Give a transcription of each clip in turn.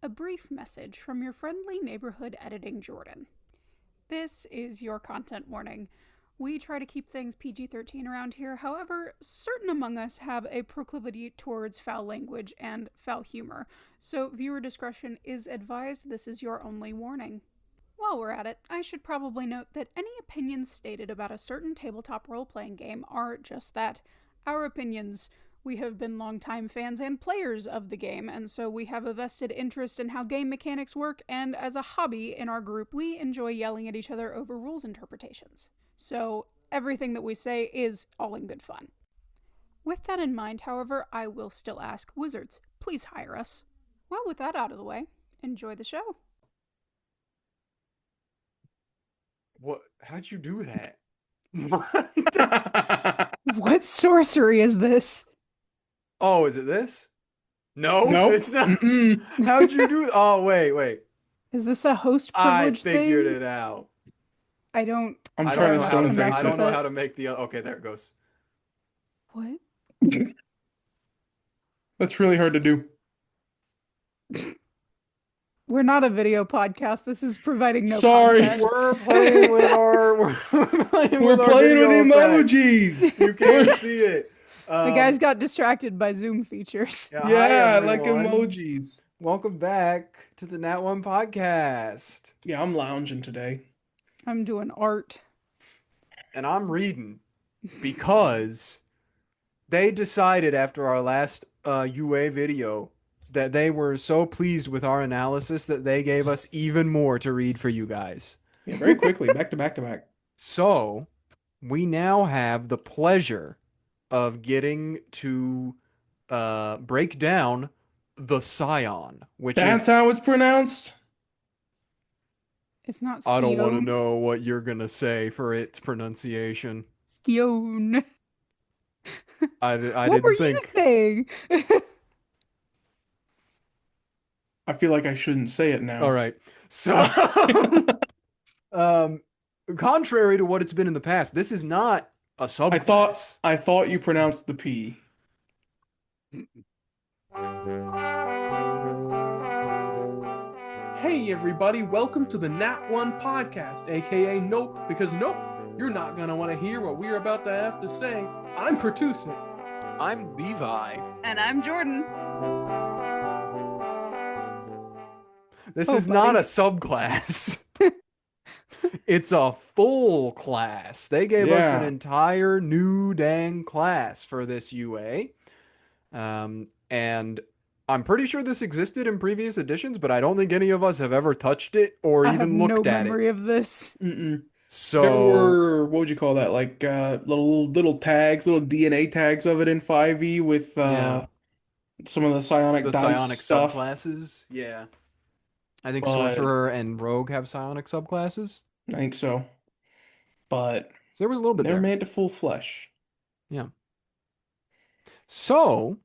A brief message from your friendly neighborhood editing Jordan. This is your content warning. We try to keep things PG-13 around here, however, certain among us have a proclivity towards foul language and foul humor, so viewer discretion is advised. This is your only warning. While we're at it, I should probably note that any opinions stated about a certain tabletop role-playing game are just that, our opinions. We have been longtime fans and players of the game, and so we have a vested interest in how game mechanics work, and as a hobby in our group, we enjoy yelling at each other over rules interpretations. So everything that we say is all in good fun. With that in mind, however, I will still ask, Wizards, please hire us. Well, with that out of the way, enjoy the show. What? How'd you do that? What sorcery is this? Oh, is it this? No, Nope. It's not. How'd you do? Oh, wait. Is this a host I privilege thing? figured it out. I don't I'm I trying don't to know how to stone make. face I it. don't know how to make the. Okay, there it goes. What? That's really hard to do. We're not a video podcast. This is providing no Sorry. content. We're playing with our. We're playing We're with our playing with video effects. emojis. You can't see it. The guys got distracted by Zoom features. Hi, Yeah, like everyone. emojis. Welcome back to the Nat One Podcast. Yeah, I'm lounging today. I'm doing art. And I'm reading because they decided after our last UA video that they were so pleased with our analysis that they gave us even more to read for you guys. Yeah, very quickly, back to back to back. So we now have the pleasure of getting to break down the Scion, which That's is... how it's pronounced? It's not I don't want to Skion. know what you're going to say for its pronunciation. Skion. I What didn't were think... you saying? I feel like I shouldn't say it now. All right. So, contrary to what it's been in the past, this is not a subclass. I thought you pronounced the P. Hey everybody, welcome to the Nat One Podcast, aka Nope, because nope, you're not gonna want to hear what we're about to have to say. I'm Pertuset. I'm Levi. And I'm Jordan. This Oh, is not a buddy. subclass. It's a full class. They gave us an Yeah. entire new dang class for this UA. And I'm pretty sure this existed in previous editions, but I don't think any of us have ever touched it or I have even no looked at memory it. of this. Mm-mm. So There were, what would you call that? Like little tags, little DNA tags of it in 5e with Yeah. some of the psionic the dice psionic stuff. subclasses, yeah. I think But- Sorcerer and Rogue have psionic subclasses. I think so. But So there was a little bit they're there. made to full flesh. So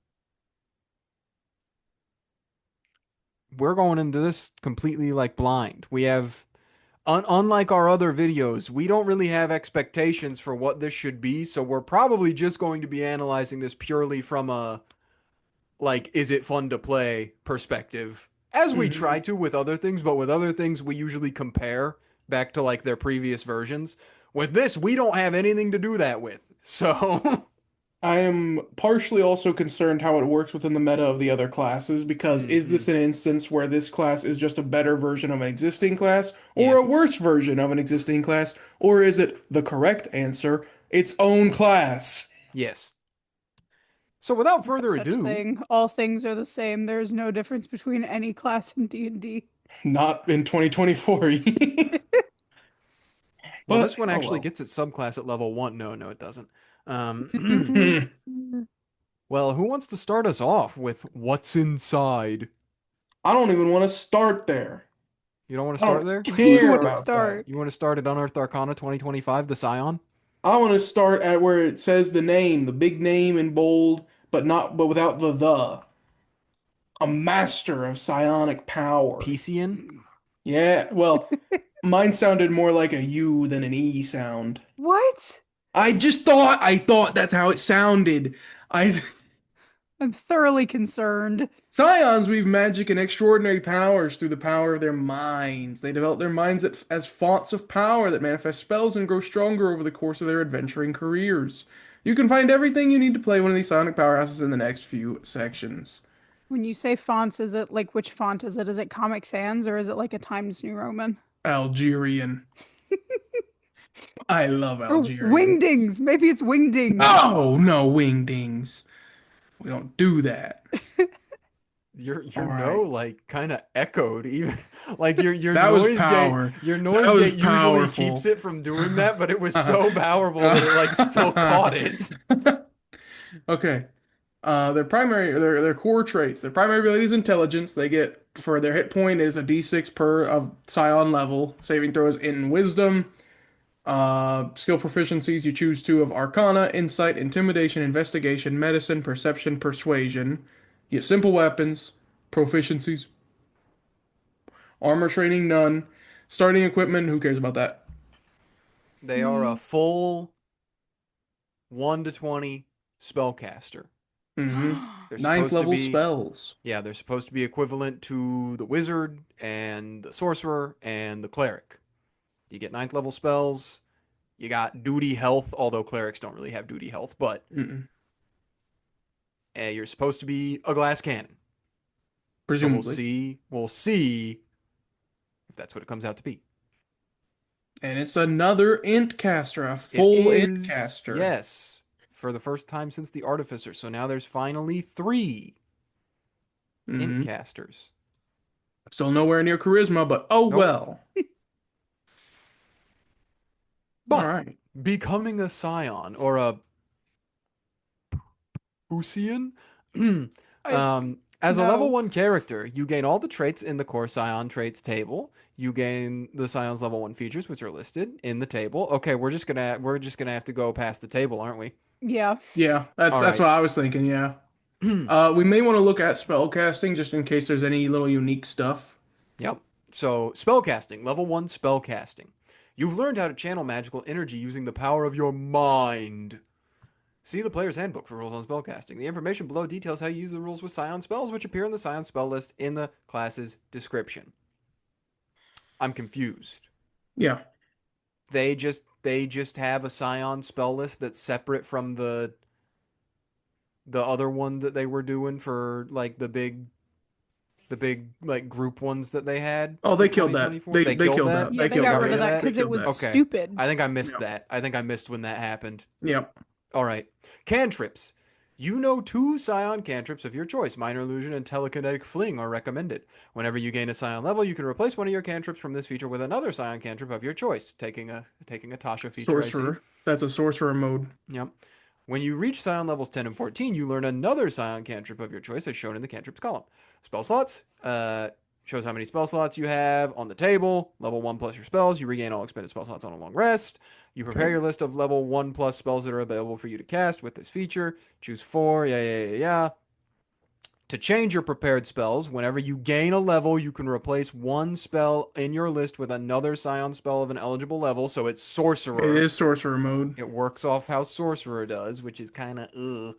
we're going into this completely like blind. We have, unlike our other videos, we don't really have expectations for what this should be. So we're probably just going to be analyzing this purely from a, like, is it fun to play perspective, as we Mhm. try to with other things. But with other things, we usually compare back to like their previous versions. With this, we don't have anything to do that with. So I am partially also concerned how it works within the meta of the other classes, because is this an instance where this class is just a better version of an existing class, or Yeah. a worse version of an existing class, or is it the correct answer, its own class? yes. So without further Such ado, thing. All things are the same. There's no difference between any class in D&D. Not in 2024. well, But- this one oh actually well. gets its subclass at level 1. No, it doesn't. Hmm. Well, who wants to start us off with what's inside? I don't even want to start there. You don't want to I start don't there? care You wanna about start. that. You want to start at Unearthed Arcana 2025, the Scion? I want to start at where it says the name, the big name in bold, but without the. A master of psionic power. Pisian? Yeah, well, mine sounded more like a U than an E sound. What? I thought that's how it sounded. I'm thoroughly concerned. Scions weave magic and extraordinary powers through the power of their minds. They develop their minds as fonts of power that manifest spells and grow stronger over the course of their adventuring careers. You can find everything you need to play one of these psionic powerhouses in the next few sections. When you say fonts, is it like which font is it? Is it Comic Sans or is it like a Times New Roman? Algerian. I love Or Algerian. Wingdings. Maybe it's Wingdings. Oh, no, wingdings. We don't do that. Your All no right. like kind of echoed even like your That was noise power. gate your That noise was gate usually powerful. keeps it from doing that, but it was so powerful that it like still caught it. Okay. Their core traits. Their primary ability is intelligence. They get for their hit point is a D6 per of Scion level. Saving throws in wisdom. Skill proficiencies you choose two of Arcana, Insight, Intimidation, Investigation, Medicine, Perception, Persuasion. You get simple weapons, proficiencies. Armor training none. Starting equipment, who cares about that? They are a full 1 to 20 spellcaster. Mm-hmm. They're Ninth supposed to level be spells. Yeah, they're supposed to be equivalent to the wizard and the sorcerer and the cleric. You get 9th level spells. You got duty health, although clerics don't really have duty health, but Mm-mm. you're supposed to be a glass cannon. So Presumably. we'll see if that's what it comes out to be. And it's another int caster, a It full int is, caster. yes, for the first time since the Artificer. So now there's finally 3 Mhm. int casters. Still nowhere near charisma, but oh Nope. well. But All right. becoming a scion or a Usian, as a level No. 1 character, you gain all the traits in the core scion traits table. You gain the scion's level 1 features, which are listed in the table. Okay, we're just gonna have to go past the table, aren't we? Yeah. Yeah, that's All what right. I was thinking, yeah. We may want to look at spell casting just in case there's any little unique stuff. Yep. So, spellcasting, level 1 spellcasting. You've learned how to channel magical energy using the power of your mind. See the player's handbook for rules on spellcasting. The information below details how you use the rules with Scion spells, which appear in the Scion spell list in the class's description. I'm confused. Yeah. They just have a Scion spell list that's separate from the other one that they were doing for like the big like group ones that they had. Oh, for they killed that. 2024? They killed that. that. Yeah, They they killed got that. rid of Yeah, that they because it killed was that. Okay. stupid. I think I missed Yep. that. I think I missed when that happened. Yep. All right. Cantrips. You know 2 Scion cantrips of your choice. Minor Illusion and Telekinetic Fling are recommended. Whenever you gain a Scion level, you can replace one of your cantrips from this feature with another Scion cantrip of your choice, taking a Tasha feature. Sorcerer. That's a sorcerer mode. Yep. When you reach Scion levels 10 and 14, you learn another Scion cantrip of your choice as shown in the cantrips column. Spell slots. Shows how many spell slots you have on the table. Level 1 plus your spells. You regain all expended spell slots on a long rest. You prepare your list of level 1 plus spells that are available for you to cast with this feature. Choose 4. Yeah. To change your prepared spells, whenever you gain a level, you can replace one spell in your list with another Scion spell of an eligible level. So it's Sorcerer. It is sorcerer mode. It works off how Sorcerer does, which is kind of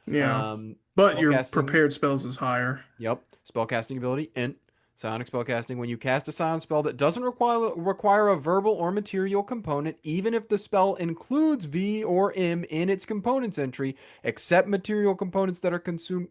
Yeah. But your spellcasting- prepared spells is higher. Yep. Spellcasting ability, int. Psionic spellcasting. When you cast a Scion spell that doesn't require a verbal or material component, even if the spell includes V or M in its components entry, except material components that are consumed.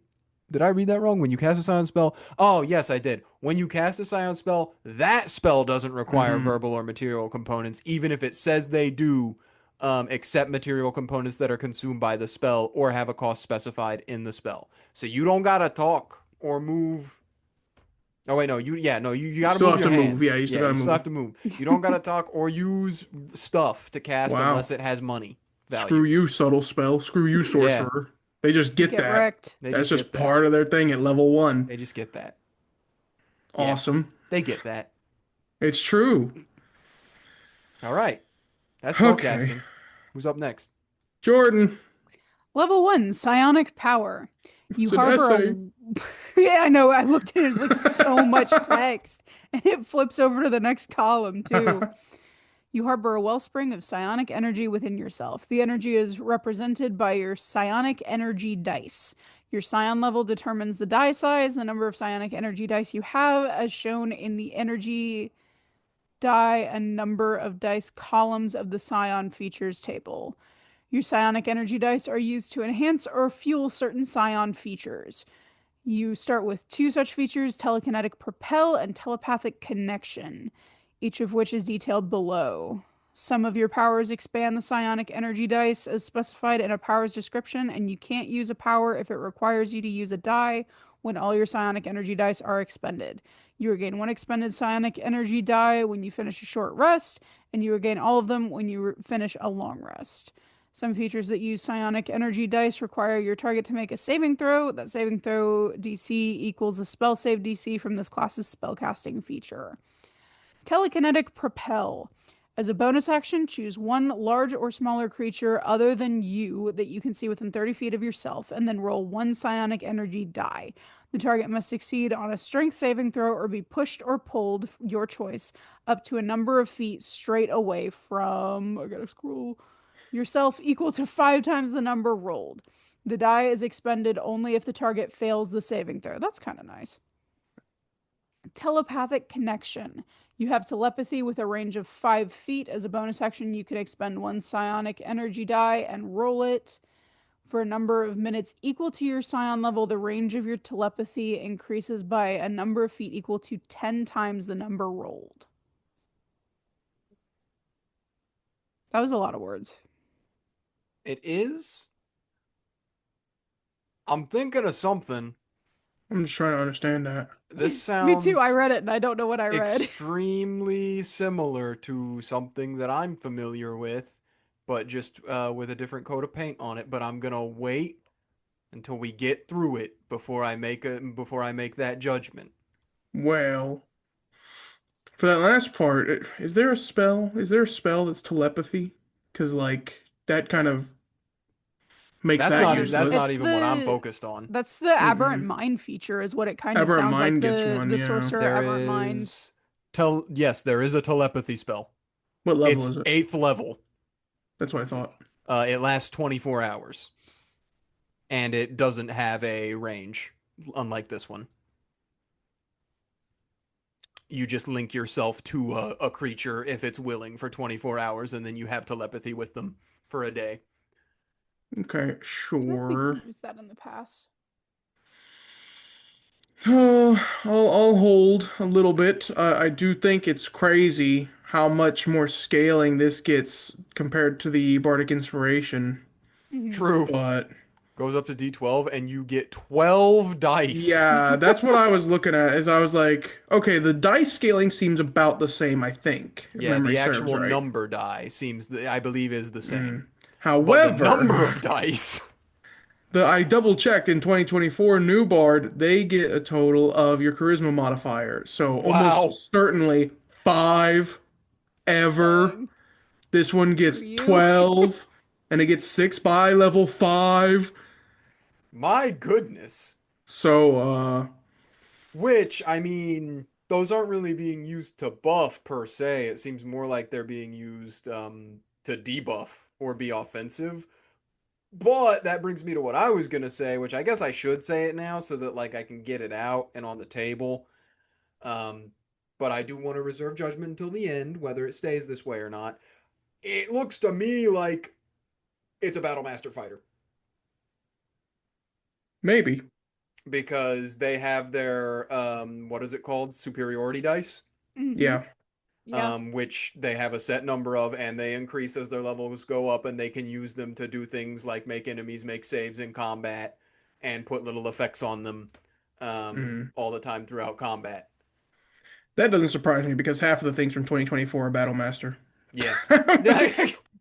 Did I read that wrong? When you cast a Scion spell? Oh, yes, I did. When you cast a Scion spell, that spell doesn't require verbal or material components, even if it says they do, except material components that are consumed by the spell or have a cost specified in the spell. So you don't gotta talk or move. Oh wait, no, you gotta Still move have your to move. hands. Yeah, you still gotta you move. still have to move. You don't gotta talk or use stuff to cast Wow. unless it has money value. Screw you, subtle spell. Screw you, sorcerer. They just get Get that. wrecked. They That's just get that. part of their thing at level 1. They just get that. Yeah. Awesome. They get that. It's true. All right. That's Okay. spellcasting. Who's up next? Jordan. Level 1, Psionic Power. You It's an harbor essay. Yeah, I know. I looked at it. It's like so much text. And it flips over to the next column, too. You harbor a wellspring of psionic energy within yourself. The energy is represented by your psionic energy dice. Your psion level determines the die size, the number of psionic energy dice you have, as shown in the energy die and number of dice columns of the psion features table. Your psionic energy dice are used to enhance or fuel certain psion features. You start with 2 such features, telekinetic propel and telepathic connection, each of which is detailed below. Some of your powers expand the psionic energy dice as specified in a power's description, and you can't use a power if it requires you to use a die when all your psionic energy dice are expended. You regain 1 expended psionic energy die when you finish a short rest, and you regain all of them when you finish a long rest. Some features that use psionic energy dice require your target to make a saving throw. That saving throw DC equals the spell save DC from this class's spellcasting feature. Telekinetic propel. As a bonus action, choose 1 large or smaller creature other than you that you can see within 30 feet of yourself, and then roll 1 psionic energy die. The target must succeed on a strength saving throw or be pushed or pulled, your choice, up to a number of feet straight away from, I gotta scroll, yourself equal to 5 times the number rolled. The die is expended only if the target fails the saving throw. That's kind of nice. Telepathic connection. You have telepathy with a range of 5 feet. As a bonus action, you can expend 1 psionic energy die and roll it. For a number of minutes equal to your psion level, the range of your telepathy increases by a number of feet equal to 10 times the number rolled. That was a lot of words. It is. I'm thinking of something. I'm just trying to understand that. This sounds Me too. I read it and I don't know what I read. extremely similar to something that I'm familiar with, but just with a different coat of paint on it. But I'm gonna wait until we get through it before I make that judgment. Well, for that last part, is there a spell? Is there a spell that's telepathy? Because like that kind of makes That's that not useless. that's not It's even what I'm the- focused on. That's the aberrant mind feature, is what it kind of Aberrant sounds mind like. gets The one, the yeah. sorcerer There aberrant mind. is yes, there is a telepathy spell. What level It's is it? 8th level. That's what I thought. It lasts 24 hours. And it doesn't have a range, unlike this one. You just link yourself to a creature if it's willing for 24 hours, and then you have telepathy with them for a day. Okay, I think we sure. used that in the past. Oh, I'll hold a little bit. I do think it's crazy how much more scaling this gets compared to the Bardic Inspiration. True. But Goes up to D12, and you get 12 dice. yeah, that's what I was looking at. Is I was like, okay, the dice scaling seems about the same. I think, if Yeah, memory the serves actual right. number die I believe, is the same. But However, the number of dice. I double checked in 2024 New Bard, they get a total of your charisma modifier. So Wow. almost certainly 5 ever. Dang. This one gets For you. 12 and it gets 6 by level 5. My goodness. So Which, I mean, those aren't really being used to buff per se. It seems more like they're being used to debuff or be offensive. But that brings me to what I was gonna say, which I guess I should say it now so that like I can get it out and on the table. But I do want to reserve judgment until the end, whether it stays this way or not. It looks to me like it's a Battlemaster fighter maybe. because they have their what is it called? Superiority dice. Yeah. Yeah. Which they have a set number of, and they increase as their levels go up, and they can use them to do things like make enemies make saves in combat and put little effects on them all the time throughout combat. That doesn't surprise me because half of the things from 2024 are Battlemaster. Yeah.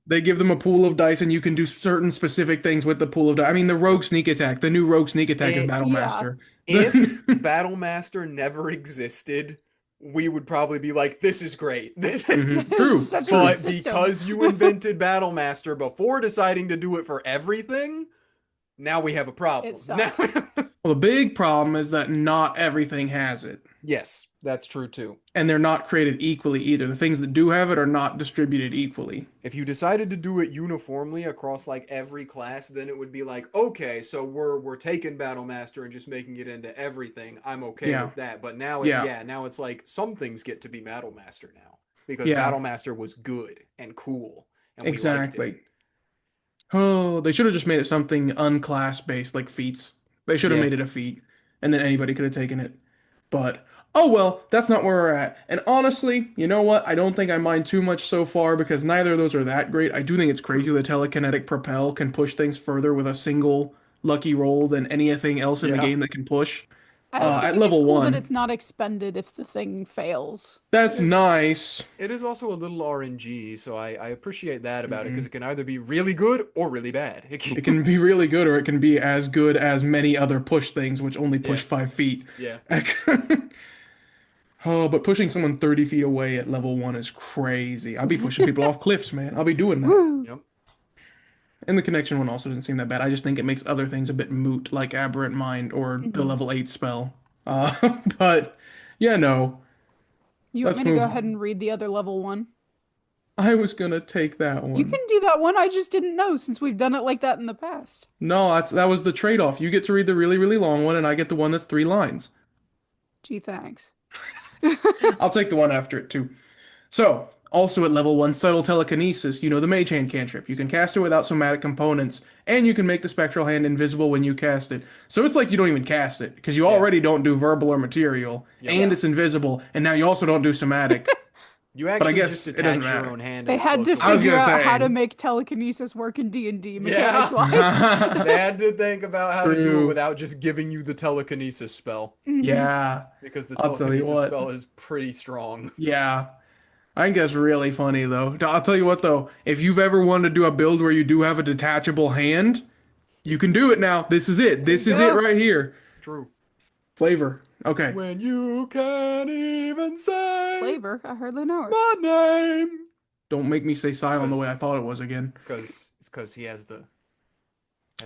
They give them a pool of dice and you can do certain specific things with the pool of dice. I mean, the Rogue Sneak Attack, the new Rogue Sneak Attack is Yeah. Battlemaster. If Battlemaster never existed, we would probably be like, this is great. This True. Such a But good system. because you invented Battlemaster before deciding to do it for everything, now we have a problem. It sucks. Well, the big problem is that not everything has it. Yes, that's true too. And they're not created equally either. The things that do have it are not distributed equally. If you decided to do it uniformly across like every class, then it would be like, okay, so we're taking Battle Master and just making it into everything. I'm okay Yeah. with that. But now Yeah. now it's like some things get to be Battle Master now because Yeah. Battle Master was good and cool and we liked it. Exactly. Oh, they should have just made it something unclass based, like feats. They should have Yeah. made it a feat, and then anybody could have taken it. But oh well, that's not where we're at. And honestly, you know what? I don't think I mind too much so far because neither of those are that great. I do think it's crazy the telekinetic propel can push things further with a single lucky roll than anything else in the Yeah. game that can push. I also At think level it's cool 1. that it's not expended if the thing fails. That's It's- nice. It is also a little RNG, so I appreciate that about it Mhm. because it can either be really good or really bad. It can be really good, or it can be as good as many other push things, which only push Yeah. 5 feet. Yeah. Oh, but pushing someone 30 feet away at level 1 is crazy. I'll be pushing people off cliffs, man. I'll be doing that. Woo! Yep. And the connection one also doesn't seem that bad. I just think it makes other things a bit moot, like Aberrant Mind or the Mhm. level 8 spell. But, yeah, no. You want Let's me to move go on. ahead and read the other level one? I was gonna take that one. You can do that one. I just didn't know since we've done it like that in the past. No, that was the trade-off. You get to read the really, really long one, and I get the one that's 3 lines. Gee, thanks. I'll take the one after it too. So, also at level 1, Subtle Telekinesis, you know the Mage Hand cantrip. You can cast it without somatic components, and you can make the Spectral Hand invisible when you cast it. So it's like you don't even cast it, because you Yeah. already don't do verbal or material, Yeah. and it's invisible, and now you also don't do somatic. You actually guess just it doesn't attach your matter. own hand. They and it had to floats I was away. figure gonna out how say- to make telekinesis work in D&D Yeah. mechanics-wise. They had to think about how to do it True. without just giving you the telekinesis spell. Yeah, Because the I'll tell you telekinesis what. spell is pretty strong. yeah. I think that's really funny, though. I'll tell you what, though. If you've ever wanted to do a build where you do have a detachable hand, you can do it now. This is it. This is it go. right here. True. Flavor. Okay. When you can't even say Flavor, I hardly know her. my name. Don't make me say Scion the way I thought it was again. Because he has the...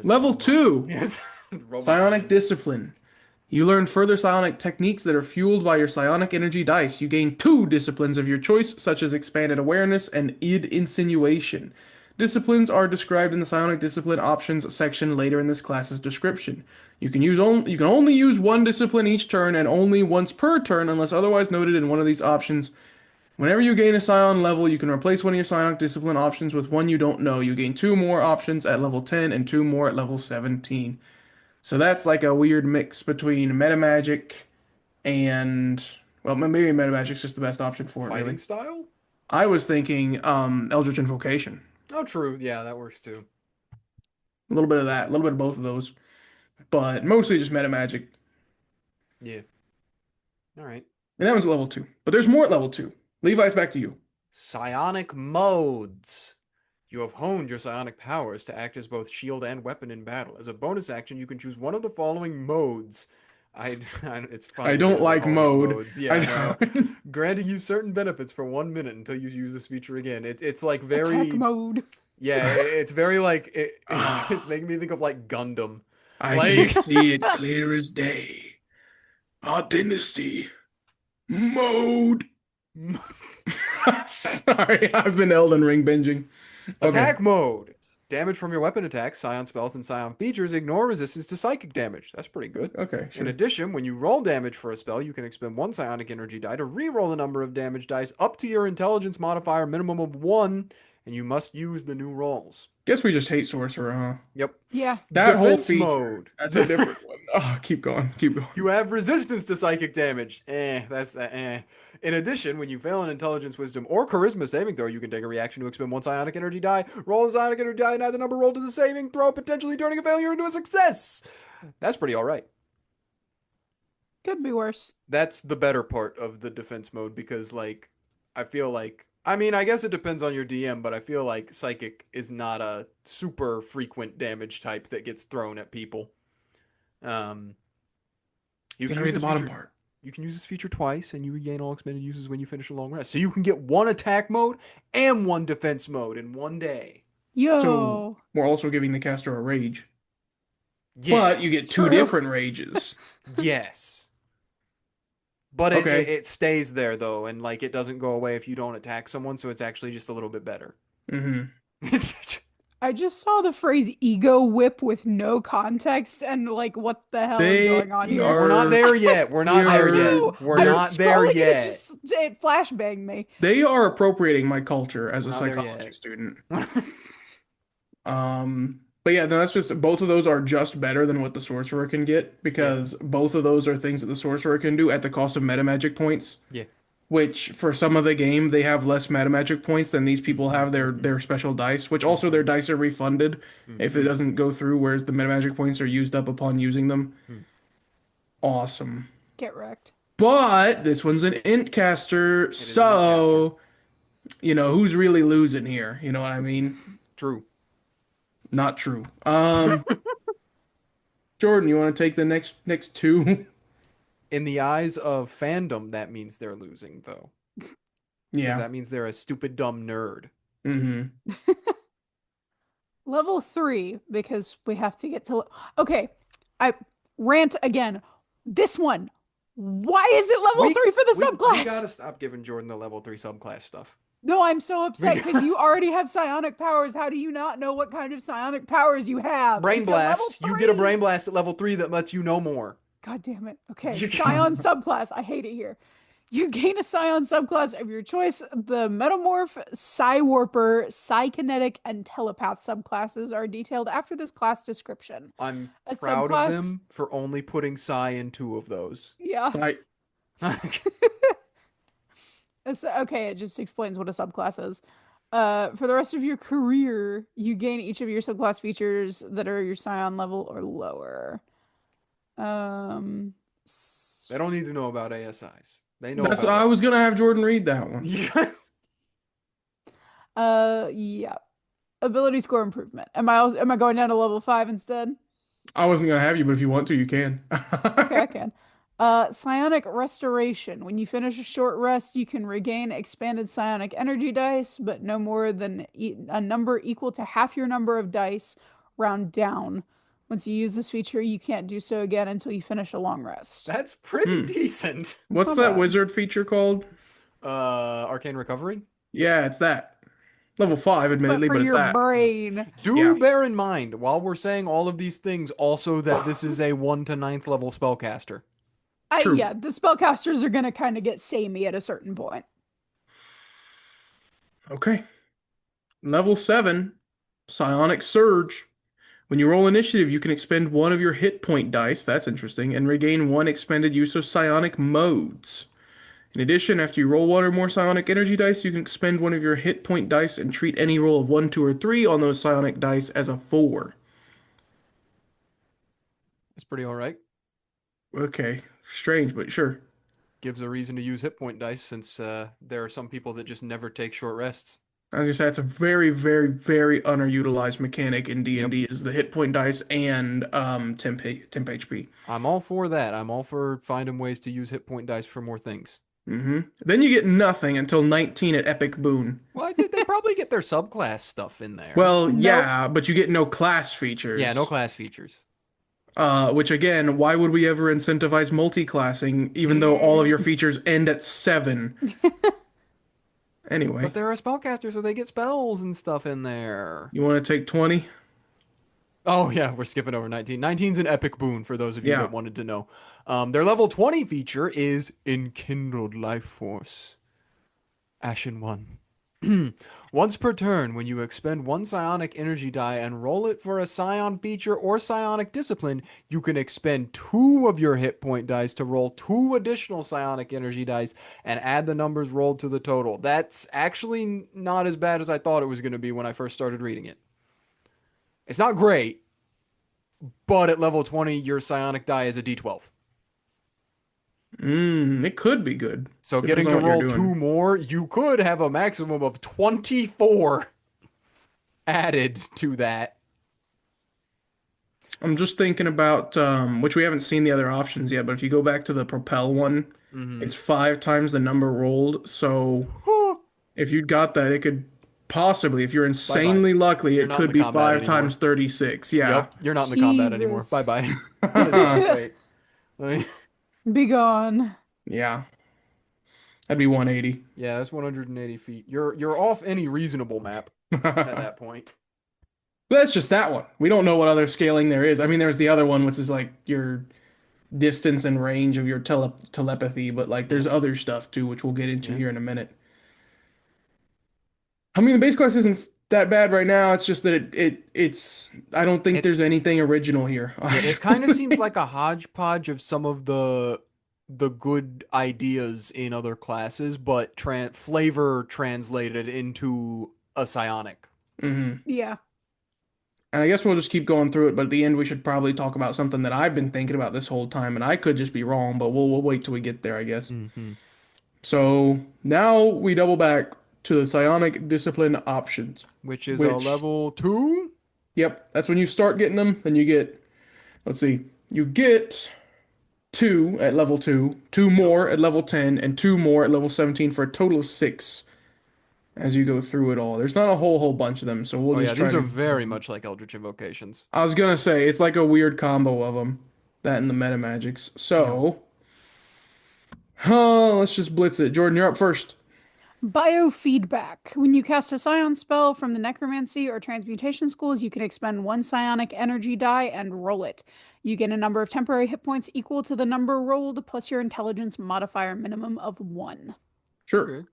Level 2. Yes. Robot Psionic hand. Discipline. You learn further psionic techniques that are fueled by your psionic energy dice. You gain 2 disciplines of your choice, such as expanded awareness and id insinuation. Disciplines are described in the psionic discipline options section later in this class's description. You can only use 1 discipline each turn and only once per turn unless otherwise noted in one of these options. Whenever you gain a psion level, you can replace one of your psionic discipline options with one you don't know. You gain 2 more options at level 10 and 2 more at level 17. So that's like a weird mix between metamagic and, well, maybe metamagic's just the best option for it, Fighting really. style? I was thinking Eldritch Invocation. Oh, true. Yeah, that works too. A little bit of that, a little bit of both of those. But mostly just metamagic. Yeah. All right. And that one's at level 2. But there's more at level 2. Levi, it's back to you. Psionic modes. You have honed your psionic powers to act as both shield and weapon in battle. As a bonus action, you can choose one of the following modes. It's funny. I don't that they're like calling it mode. modes. Yeah, I know. Granting you certain benefits for 1 minute until you use this feature again. It's like very Attack mode. yeah. It's very like it's making me think of like Gundam. I Like- can see it clear as day. Our dynasty. Mode. Sorry, I've been Elden Ring binging. Okay. Attack mode. Damage from your weapon attacks, Scion spells, and Scion features ignore resistance to psychic damage. That's pretty good. Okay, sure. In addition, when you roll damage for a spell, you can expend 1 psionic energy die to re-roll the number of damage dice up to your intelligence modifier minimum of 1, and you must use the new rolls. Guess we just hate Sorcerer, huh? Yep. Yeah. That whole Defense feature. mode. That's a different one. Oh, keep going. Keep going. You have resistance to psychic damage. That's that. In addition, when you fail an intelligence, wisdom, or charisma saving throw, you can take a reaction to expend 1 psionic energy die, roll a psionic energy die, and add the number rolled to the saving throw, potentially turning a failure into a success. That's pretty alright. Could be worse. That's the better part of the defense mode because, like, I feel like, I mean, I guess it depends on your DM, but I feel like psychic is not a super frequent damage type that gets thrown at people. You You can can use read the this bottom feature- part. You can use this feature twice, and you regain all expended uses when you finish a long rest. So you can get 1 attack mode and 1 defense mode in 1 day. Yo. So we're also giving the caster a rage. Yeah. But you get 2 True. different rages. Yes. But Okay. it stays there though, and like it doesn't go away if you don't attack someone, so it's actually just a little bit better. Mm-hmm. I just saw the phrase ego whip with no context and like what the hell is They going on here? We're not there yet. We're not there yet. No, We're I not was there scrolling and yet. it flashbanged me. They are appropriating my culture as a Not there psychology yet. student. But yeah, no, that's just both of those are just better than what the sorcerer can get because both of those are things that the sorcerer can do at the cost of meta magic points. Yeah. Which for some of the game they have less meta magic points than these people have their special dice, which also their dice are refunded if it doesn't go through, whereas the meta magic points are used up upon using them. Awesome. Get wrecked. But this one's an int caster, is an so you know who's really losing here. You know what I mean? True. Not true. Jordan, you want to take the next two? In the eyes of fandom, that means they're losing, though. Because Yeah. that means they're a stupid, dumb nerd. Mm-hmm. Level 3, because we have to get to... Okay, I rant again. This one, why is it level 3 for the subclass? We gotta stop giving Jordan the level 3 subclass stuff. No, I'm so upset because you already have psionic powers. How do you not know what kind of psionic powers you have? Brain until level Blast. You get a 3? Brain Blast at level 3 that lets you know more. God damn it. Okay, You Scion subclass. I hate it here. You gain a Scion subclass of your choice. The Metamorph, Psywarper, Psykinetic, and Telepath subclasses are detailed after this class description. I'm A proud subclass- of them for only putting Psi in 2 of those. Yeah. I, Okay, it just explains what a subclass is. For the rest of your career, you gain each of your subclass features that are your Scion level or lower. They don't need to know about ASIs. They know that's about I was gonna have Jordan read that one. Yeah. Ability score improvement. Am I going down to level 5 instead? I wasn't gonna have you, but if you want to, you can. Okay, I can. Psionic Restoration. When you finish a short rest, you can regain expanded psionic energy dice, but no more than a number equal to half your number of dice, round down. Once you use this feature, you can't do so again until you finish a long rest. That's pretty decent. What's Not that bad. wizard feature called? Arcane Recovery? Yeah, it's that. Level 5, admittedly, for but it's your that. brain. Do bear in mind, while we're saying all of these things, also that this is a 1 to 9th level spellcaster. True. Yeah, the spellcasters are going to kind of get samey at a certain point. Okay. Level 7, Psionic Surge. When you roll initiative, you can expend one of your hit point dice, that's interesting, and regain one expended use of psionic modes. In addition, after you roll one or more psionic energy dice, you can expend one of your hit point dice and treat any roll of 1, 2, or 3 on those psionic dice as a 4. It's pretty alright. Okay. Strange, but sure. Gives a reason to use hit point dice since there are some people that just never take short rests. As you said, it's a very, very, very underutilized mechanic in D&D is the hit point dice and temp HP. I'm all for that. I'm all for finding ways to use hit point dice for more things. Then you get nothing until 19 at Epic Boon. Well, they probably get their subclass stuff in there. Well, Nope. yeah, but you get no class features. Yeah, no class features. Which again, why would we ever incentivize multi-classing even though all of your features end at 7? Anyway, But they're a spellcaster, so they get spells and stuff in there. you want to take 20? Oh, yeah, we're skipping over 19. 19's an epic boon for those of you Yeah. that wanted to know. Their level 20 feature is Enkindled Life Force. Ashen 1. Once per turn, when you expend one psionic energy die and roll it for a psion feature or psionic discipline, you can expend 2 of your hit point dice to roll 2 additional psionic energy dice and add the numbers rolled to the total. That's actually not as bad as I thought it was going to be when I first started reading it. It's not great, but at level 20, your psionic die is a d12. It could be good. So Depends getting to on what you're roll doing. 2 more, you could have a maximum of 24 added to that. I'm just thinking about which we haven't seen the other options yet, but if you go back to the Propel one, it's 5 times the number rolled. So if you got that, it could possibly, if you're insanely lucky, You're it not could in the be combat 5 anymore. times 36. Yeah. Yep, you're not in the combat anymore. Jesus. Bye-bye. Wait. Let me... Be gone. Yeah. That'd be 180. Yeah, that's 180 feet. You're off any reasonable map at that point. But that's just that one. We don't know what other scaling there is. I mean, there's the other one, which is like your distance and range of your telepathy, but like there's Yeah. other stuff too, which we'll get into Yeah. here in a minute. I mean, the base class isn't that bad right now. It's just that it's I don't think It there's anything original here. yeah, it kind of seems like a hodgepodge of some of the good ideas in other classes, but flavor translated into a psionic. hmm Yeah. And I guess we'll just keep going through it, but at the end we should probably talk about something that I've been thinking about this whole time, and I could just be wrong, but we'll wait till we get there, I guess. Mm-hmm. So now we double back to the psionic discipline options, Which is a which, level 2? yep, that's when you start getting them. Then you get, let's see, you get two at level 2, two Yep. more at level 10, and two more at level 17 for a total of 6 as you go through it all. There's not a whole bunch of them, so we'll Oh yeah, just try these are to. very much like Eldritch Invocations. I was gonna say it's like a weird combo of them, that and the meta magics. Yep. So, let's just blitz it. Jordan, you're up first. Biofeedback. When you cast a Scion spell from the Necromancy or Transmutation schools, you can expend one psionic energy die and roll it. You get a number of temporary hit points equal to the number rolled plus your intelligence modifier minimum of 1. Sure. Okay.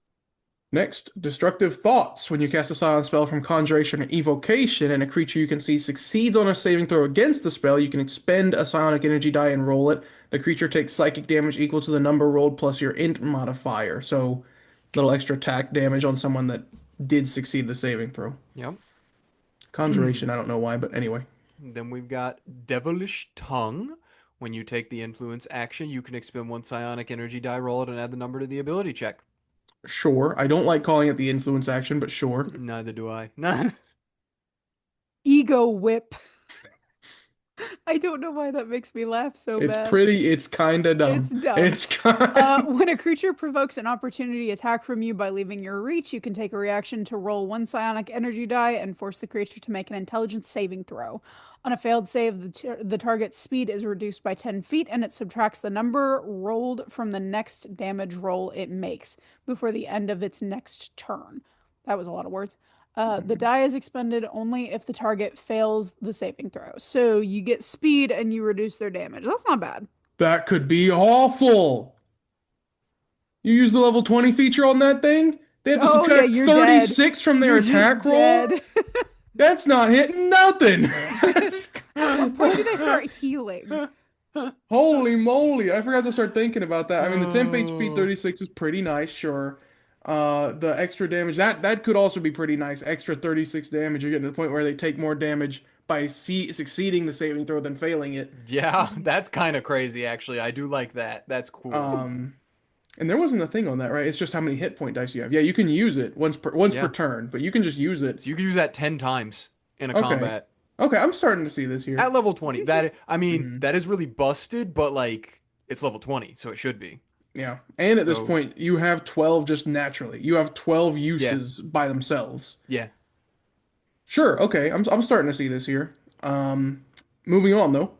Next, destructive thoughts. When you cast a silence spell from conjuration or evocation and a creature you can see succeeds on a saving throw against the spell, you can expend a psionic energy die and roll it. The creature takes psychic damage equal to the number rolled plus your int modifier. So, little extra attack damage on someone that did succeed the saving throw. Yep. Conjuration, I don't know why, but anyway. Then we've got Devilish Tongue. When you take the influence action, you can expend one psionic energy die, roll it, and add the number to the ability check. Sure. I don't like calling it the influence action, but sure. Neither do I. Ego Whip. I don't know why that makes me laugh so It's bad. pretty, it's kinda dumb. It's dumb. It's kind When a creature provokes an opportunity attack from you by leaving your reach, you can take a reaction to roll one psionic energy die and force the creature to make an intelligence saving throw. On a failed save, the target's speed is reduced by 10 feet and it subtracts the number rolled from the next damage roll it makes before the end of its next turn. That was a lot of words. The die is expended only if the target fails the saving throw. So you get speed and you reduce their damage. That's not bad. That could be awful. You use the level 20 feature on that thing? They have to Oh, yeah, subtract you're 36 from their You're just attack roll? dead. That's not hitting nothing. At what point do they start healing? Holy moly. I forgot to start thinking about that. I mean, the temp HP Oh. 36 is pretty nice, sure. The extra damage, that could also be pretty nice. Extra 36 damage. You're getting to the point where they take more damage by succeeding the saving throw than failing it. Yeah, that's kind of crazy, actually. I do like that. That's cool. And there wasn't a thing on that, right? It's just how many hit point dice you have. Yeah, you can use it once per Yeah. turn, but you can just use it. So you can use that 10 times in a Okay. combat. Okay, I'm starting to see this here. At level 20. I mean, Mhm. that is really busted, but like it's level 20, so it should be. Yeah. And at this So- point, you have 12 just naturally. You have 12 uses by themselves. Yeah. Sure, okay. I'm starting to see this here. Moving on though.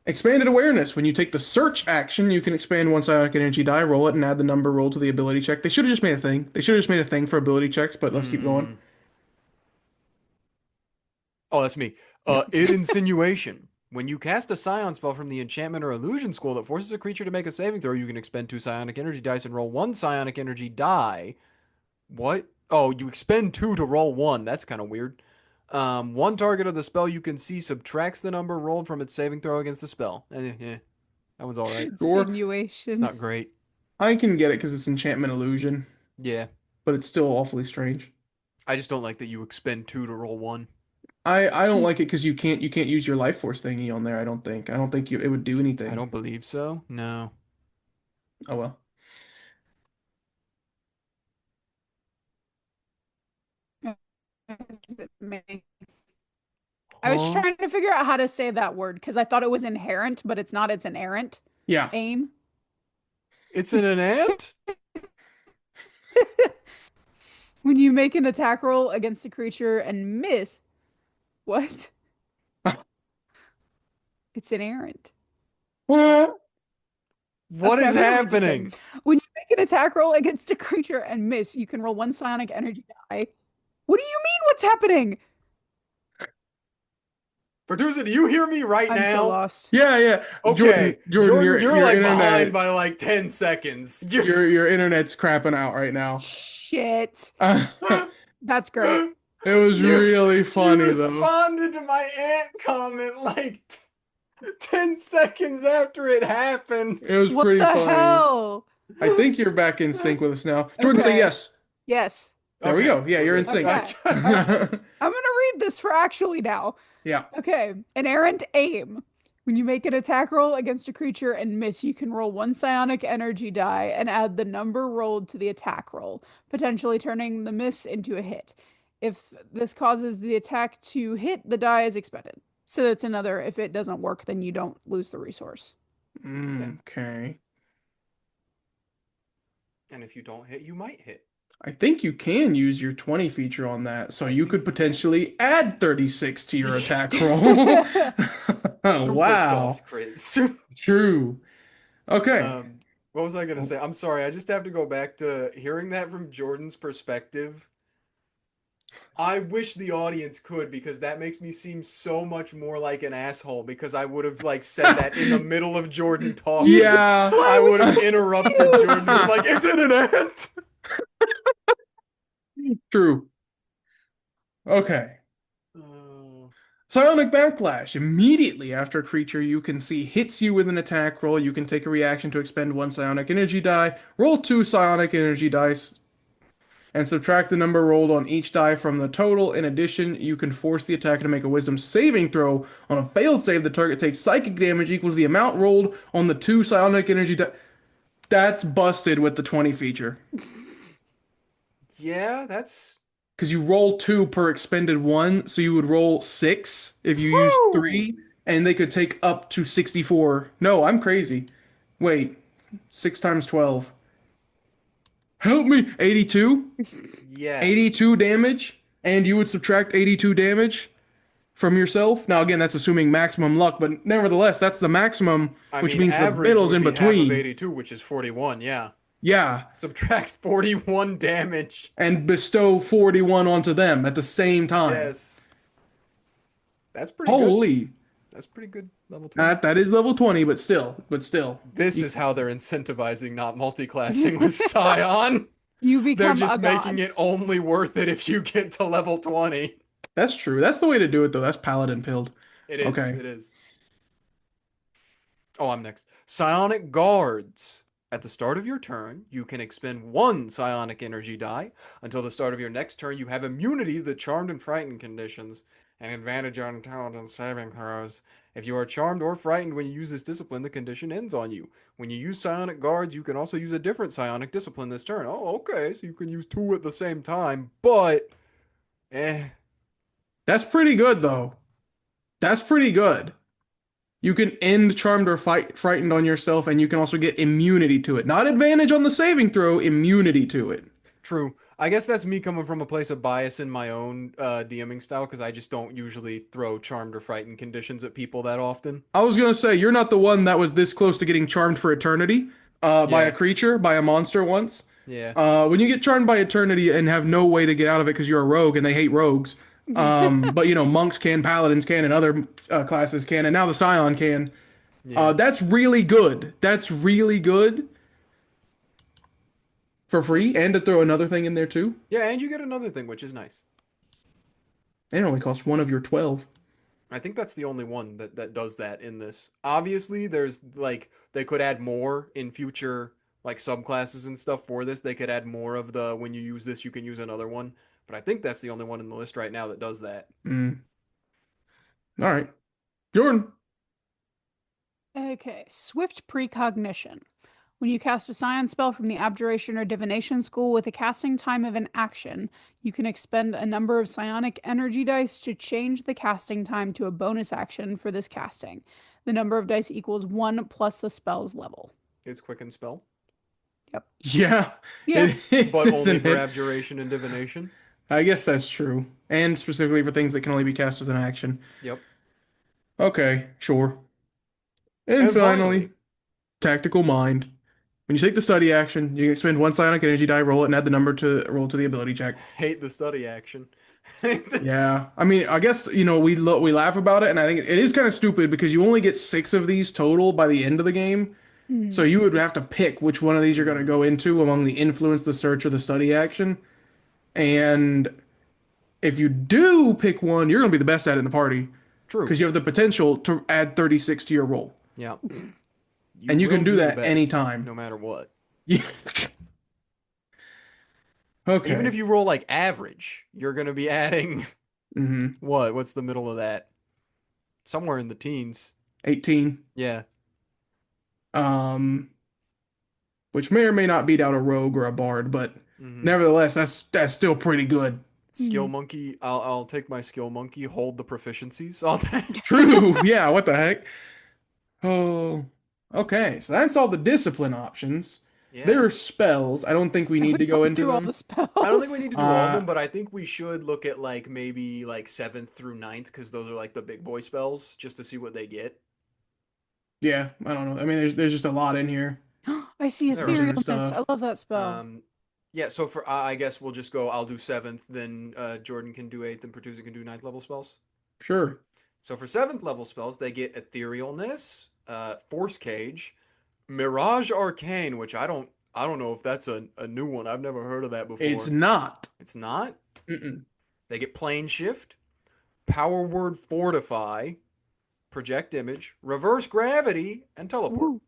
Expanded awareness. When you take the search action, you can expand one psionic energy die, roll it, and add the number rolled to the ability check. They should have just made a thing. They should have just made a thing for ability checks, but let's keep going. Oh, that's me. Yeah. Insinuation. When you cast a Scion spell from the enchantment or illusion school that forces a creature to make a saving throw, you can expend two psionic energy dice and roll one psionic energy die. What? Oh, you expend two to roll one. That's kind of weird. One target of the spell you can see subtracts the number rolled from its saving throw against the spell. Yeah, that one's all right. Sure. Insinuation. It's not great. I can get it because it's enchantment illusion, Yeah, but it's still awfully strange. I just don't like that you expend two to roll one. I don't like it because you can't use your life force thingy on there. I don't think it would do anything. I don't believe so. No. Oh well. I was Huh? trying to figure out how to say that word because I thought it was inherent, but it's not. It's an errant. Yeah. Aim. It's an ant? When you make an attack roll against a creature and miss. What? It's an errant. What Okay, is I'm gonna read the happening? thing. When you make an attack roll against a creature and miss, you can roll one psionic energy die. What do you mean? What's happening? Pertuset, do you hear me right I'm so now? lost. Yeah, yeah. Okay, Jordan, Jordan, you're your like behind internet, by like 10 seconds. your internet's crapping out right now. Shit. Uh, That's great. it was You really you funny though. responded to my aunt comment like 10 seconds after it happened. It was What pretty the funny. hell? I think you're back in sync with us now. Jordan, say Okay. yes. Yes. There we Okay, go. Yeah, we're you're in good. sync. Okay. All right. I'm gonna read this for actually now. Yeah. Okay. An errant aim. When you make an attack roll against a creature and miss, you can roll one psionic energy die and add the number rolled to the attack roll, potentially turning the miss into a hit. If this causes the attack to hit, the die is expended. So that's another, if it doesn't work, then you don't lose the resource. Okay. And if you don't hit, you might hit. I think you can use your 20 feature on that, so I you think could you can. potentially add 36 to your attack roll. Super Wow. soft crits. True. Okay. What was I gonna say? I'm sorry, I just have to go back to hearing that from Jordan's perspective. I wish the audience could because that makes me seem so much more like an asshole because I would have like said that in the middle of Jordan talking. Yeah. I would have interrupted Jordan and been like, it's an ant. True. Okay. Oh. Psionic Backlash. Immediately after a creature you can see hits you with an attack roll, you can take a reaction to expend one psionic energy die, roll two psionic energy dice, and subtract the number rolled on each die from the total. In addition, you can force the attacker to make a wisdom saving throw. On a failed save, the target takes psychic damage equal to the amount rolled on the two psionic energy die. That's busted with the 20 feature. Yeah, that's Because you roll two per expended one, so you would roll six if you use Woo! three, and they could take up to 64. No, I'm crazy. Wait, 6 times 12. Help me! 82? Yes. 82 damage, and you would subtract 82 damage from yourself. Now, again, that's assuming maximum luck, but nevertheless, that's the maximum, I which mean, means the average middle's would in be half of between. 82, which is 41, yeah. Yeah, Subtract 41 damage. and bestow 41 onto them at the same time. Yes. That's pretty good. Holy. That's pretty good level 20. That is level 20, but still. This is how they're incentivizing not multiclassing with Scion. You They're become just a making god. it only worth it if you get to level 20. That's true. That's the way to do it, though. That's paladin pilled. It is. Okay. It is. Oh, I'm next. Psionic Guards. At the start of your turn, you can expend one psionic energy die. Until the start of your next turn, you have immunity to the charmed and frightened conditions and advantage on intelligence saving throws. If you are charmed or frightened when you use this discipline, the condition ends on you. When you use Psionic Guards, you can also use a different psionic discipline this turn. Oh, okay, so you can use two at the same time, but That's pretty good, though. That's pretty good. You can end charmed or frightened on yourself, and you can also get immunity to it. Not advantage on the saving throw, immunity to it. True. I guess that's me coming from a place of bias in my own DMing style because I just don't usually throw charmed or frightened conditions at people that often. I was gonna say, you're not the one that was this close to getting charmed for eternity by a creature, by a monster once. Yeah. When you get charmed by eternity and have no way to get out of it because you're a rogue and they hate rogues, but you know, monks can, paladins can, and other classes can, and now the Scion can. Yeah. That's really good. That's really good. For free, and to throw another thing in there too. Yeah, and you get another thing, which is nice. And it only costs one of your 12. I think that's the only one that does that in this. Obviously, there's like they could add more in future like subclasses and stuff for this. They could add more of the when you use this, you can use another one. But I think that's the only one in the list right now that does that. All right. Jordan. Okay, swift precognition. When you cast a Scion spell from the Abjuration or Divination School with a casting time of an action, you can expend a number of psionic energy dice to change the casting time to a bonus action for this casting. The number of dice equals 1 plus the spell's level. It's quicken spell, Yep. Yeah. Yeah. It but is, only isn't for it? abjuration and divination. I guess that's true. And specifically for things that can only be cast as an action. Yep. Okay, sure. And And finally, Tactical Mind. When you take the study action, you can expend one psionic energy die, roll it, and add the number to roll to the ability check. Hate the study action. Yeah, I mean, I guess we laugh about it, and I think it is kind of stupid because you only get 6 of these total by the end of the game. So you would have to pick which one of these you're going to go into among the influence, the search, or the study action. And if you do pick one, you're going to be the best at it in the party True. because you have the potential to add 36 to your roll. Yeah. And you can will do be the that best, anytime. no matter what. Yeah. Okay. Even if you roll like average, you're going to be adding what? What's the middle of that? Somewhere in the teens. 18. Yeah. Which may or may not beat out a rogue or a bard, but nevertheless, that's still pretty good. Skill monkey. I'll take my skill monkey. Hold the proficiencies. I'll take. True. Yeah. What the heck? Oh. Okay. So that's all the discipline options. Yeah. There are spells. I don't think we need to go into all them. the spells. I don't think we need to do all of them, but I think we should look at like maybe like 7th through 9th because those are like the big boy spells just to see what they get. Yeah. I don't know. I mean, there's just a lot in here. I see There are ethereal mist. stuff. I love that spell. Yeah. So for I guess we'll just go. I'll do 7th, then Jordan can do 8th, and Pertuset can do 9th level spells. Sure. So for 7th level spells, they get etherealness, force cage, mirage arcane, which I don't know if that's a new one. I've never heard of that before. It's not. It's not. Mm-mm. They get plane shift, power word fortify, project image, reverse gravity, and teleport. Woo.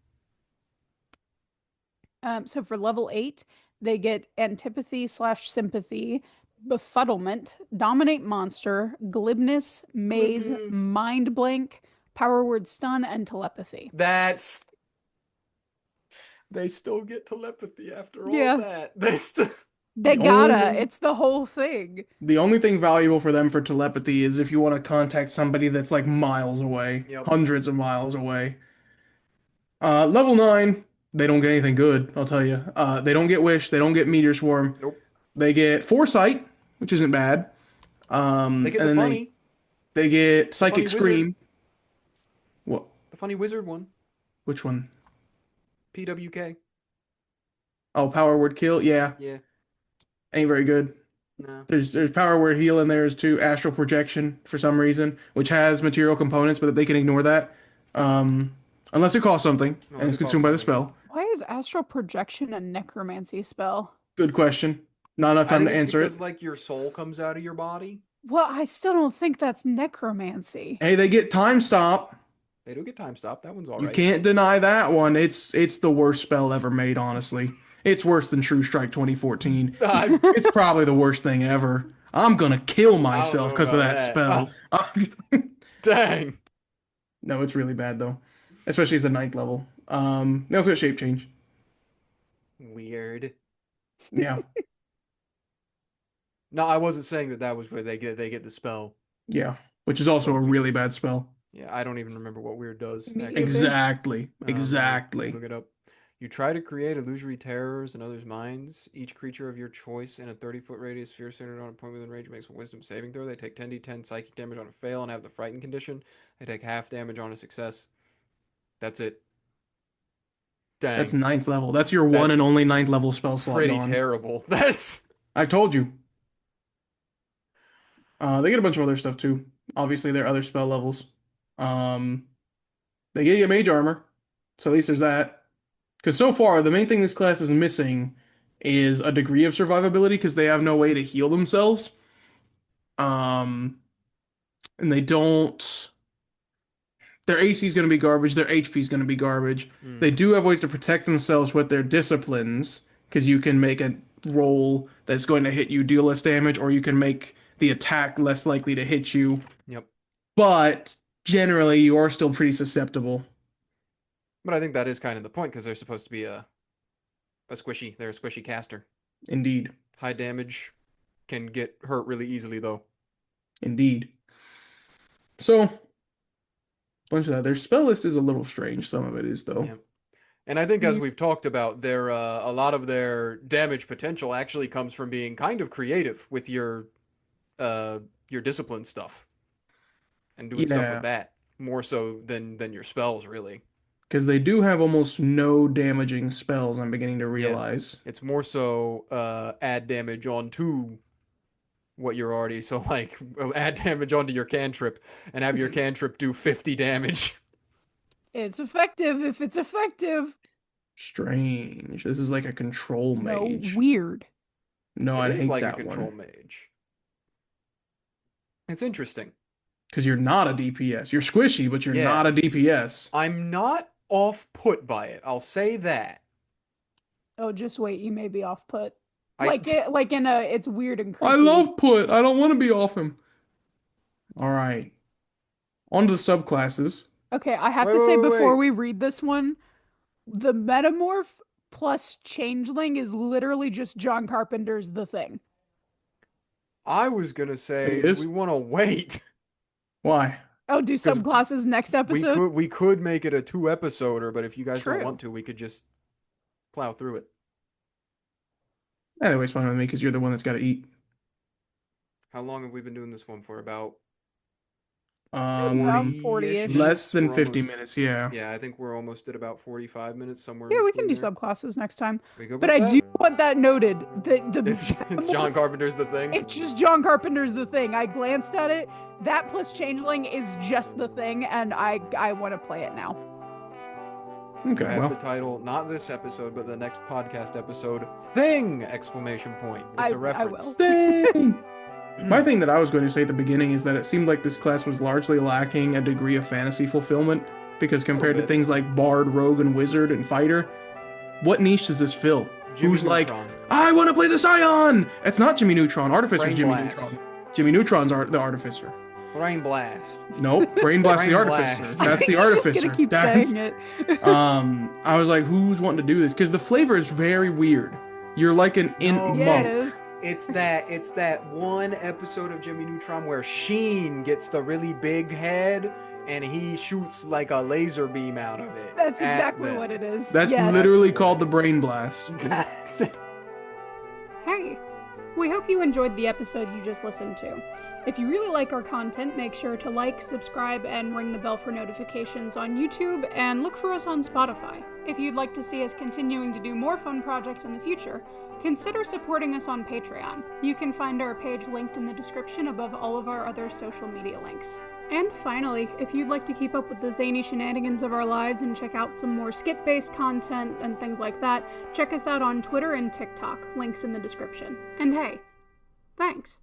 So for level 8, they get antipathy/sympathy, befuddlement, dominate monster, glibness, maze, Goodness. mind blank, power word stun, and telepathy. That's. They still get telepathy after all Yeah. that. They still. They The gotta. only- It's the whole thing. The only thing valuable for them for telepathy is if you want to contact somebody that's like miles away, Yep. hundreds of miles away. Level 9, they don't get anything good, I'll tell you. They don't get Wish, they don't get Meteor Swarm. Nope. They get Foresight, which isn't bad. They get and the then funny. they get Psychic Funny Scream. What? The funny wizard one. Which one? PWK. Oh, Power Word Kill. Yeah, Yeah. ain't very good. No. There's Power Word Heal in there too. Astral Projection for some reason, which has material components, but they can ignore that. Unless it costs something and Unless it's it costs consumed by the something. spell. Why is astral projection a necromancy spell? Good question. Not enough I time think to it's answer because it. like your soul comes out of your body. Well, I still don't think that's necromancy. Hey, they get Time Stop. They do get time stop. That one's You alright. can't deny that one. It's the worst spell ever made, honestly. It's worse than True Strike 2014. It's probably the worst thing ever. I'm gonna kill myself know because of about that that. spell. Dang. No, it's really bad though. Especially as a 9th level. They also get Shape Change. Weird. Yeah. No, I wasn't saying that was where they get the spell. Yeah. Which is also a really bad spell. Yeah, I don't even remember what weird does. Me actually. either. Exactly. Let me Exactly. Look it up. You try to create illusory terrors in others' minds. Each creature of your choice in a 30-foot radius sphere centered on a point within range makes a wisdom saving throw. They take 10d10 psychic damage on a fail and have the frightened condition. They take half damage on a success. That's it. Dang. That's 9th level. That's your one That's and only 9th level spell slot pretty gone. terrible. That's I told you. They get a bunch of other stuff too. Obviously, there are other spell levels. They get you mage armor, so at least there's that. Because so far, the main thing this class is missing is a degree of survivability because they have no way to heal themselves. And they don't. Their AC is going to be garbage. Their HP is going to be garbage. They do have ways to protect themselves with their disciplines because you can make a roll that's going to hit you, deal less damage, or you can make the attack less likely to hit you. Yep. But generally, you are still pretty susceptible. But I think that is kind of the point because they're supposed to be a squishy. They're a squishy caster. Indeed. High damage can get hurt really easily though. Indeed. So, bunch of that. Their spell list is a little strange. Some of it is though. Yeah. And I think as we've talked about, their a lot of their damage potential actually comes from being kind of creative with your discipline stuff and doing stuff Yeah. with that more so than your spells really. Because they do have almost no damaging spells, I'm beginning to realize. It's more so add damage onto what you're already. So, like, add damage onto your cantrip and have your cantrip do 50 damage. It's effective if it's effective. Strange. This is like a control mage. No, weird. No, I'd It is hate like that a control one. mage. It's interesting. Because you're not a DPS. You're squishy, but you're Yeah. not a DPS. I'm not off-put by it. I'll say that. Oh, just wait. You may be off put. I- It's weird and creepy. I love put. I don't want to be off him. All right. On to the subclasses. Okay, I have Wait, to say wait, before wait. we read this one, the Metamorph plus Changeling is literally just John Carpenter's The Thing. I was gonna say, It is? we want to wait. Why? Oh, do subclasses next episode? We could make it a 2-episoder, but if you guys True. don't want to, we could just plow through it. Anyways, fine with me because you're the one that's got to eat. How long have we been doing this one for? About About 40-ish. Less than We're 50 almost- minutes, yeah. Yeah, I think we're almost at about 45 minutes somewhere. Yeah, in we can do between there. subclasses next time. We good But with I that? do want that noted. It's John Carpenter's The Thing. It's just John Carpenter's The Thing. I glanced at it. That plus Changeling is just The Thing, and I want to play it now. Okay, I have well. to title not this episode, but the next podcast episode "Thing!" exclamation point. It's a reference. I will. Dang! My thing that I was going to say at the beginning is that it seemed like this class was largely lacking a degree of fantasy fulfillment because compared to bit. things like Bard, Rogue, and Wizard and Fighter, what niche does this fill? Jimmy Who's like, Neutron. I want to play the Scion! It's not Jimmy Neutron. Artificer's Brain Jimmy Blast. Neutron. Jimmy Neutron's the Artificer. Brain Blast. Nope, Brain Blast's the Brain Artificer. Blast. That's the He's Artificer. just gonna keep That's- saying it. I was like, who's wanting to do this? Because the flavor is very weird. You're like an No, monk. Yeah, it is. It's that one episode of Jimmy Neutron where Sheen gets the really big head and he shoots like a laser beam out of it. That's at exactly them. what it is. That's Yes. literally called the Brain Blast. That's it. Hey, we hope you enjoyed the episode you just listened to. If you really like our content, make sure to like, subscribe, and ring the bell for notifications on YouTube, and look for us on Spotify. If you'd like to see us continuing to do more fun projects in the future, consider supporting us on Patreon. You can find our page linked in the description above all of our other social media links. And finally, if you'd like to keep up with the zany shenanigans of our lives and check out some more skit-based content and things like that, check us out on Twitter and TikTok, links in the description. And hey, thanks!